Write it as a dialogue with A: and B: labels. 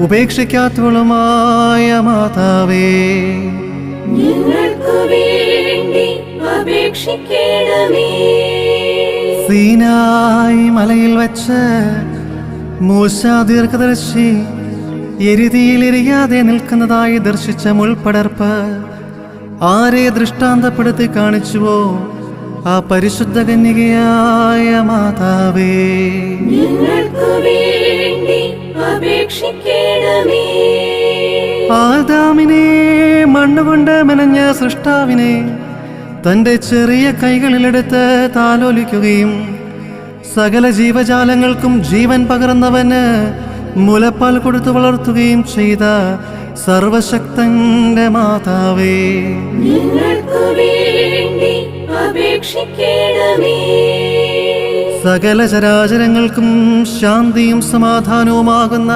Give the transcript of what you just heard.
A: ഉപേക്ഷിക്കാത്തവളുമായ മാതാവേ,
B: ഞങ്ങൾക്ക് വേണ്ടി അപേക്ഷിക്കണമേ.
A: സീനായി മലയിൽ വെച്ച് മൂശ ദീർഘദർശി എരുതിയിൽ എരിയാതെ നിൽക്കുന്നതായി ദർശിച്ച മുൾപടർപ്പ് ആരെ ദൃഷ്ടാന്തപ്പെടുത്തി കാണിച്ചുവോ ആ പരിശുദ്ധ കന്യകയായ മാതാവേ,
B: ഞങ്ങൾക്ക് വേണ്ടി അപേക്ഷിക്കണമേ.
A: ആദാമിനെ മണ്ണുകൊണ്ട് മെനഞ്ഞ സൃഷ്ടാവിനെ തന്റെ ചെറിയ കൈകളിലെടുത്ത് താലോലിക്കുകയും സകല ജീവജാലങ്ങൾക്കും ജീവൻ പകർന്നവന് മുലപ്പാൽ കൊടുത്തു വളർത്തുകയും ചെയ്ത സർവശക്തന്റെ മാതാവേ,
B: ഞങ്ങൾക്ക് വേണ്ടി അപേക്ഷിക്കണമേ.
A: സകല ചരാചരങ്ങൾക്കും ശാന്തിയും സമാധാനവുമാകുന്ന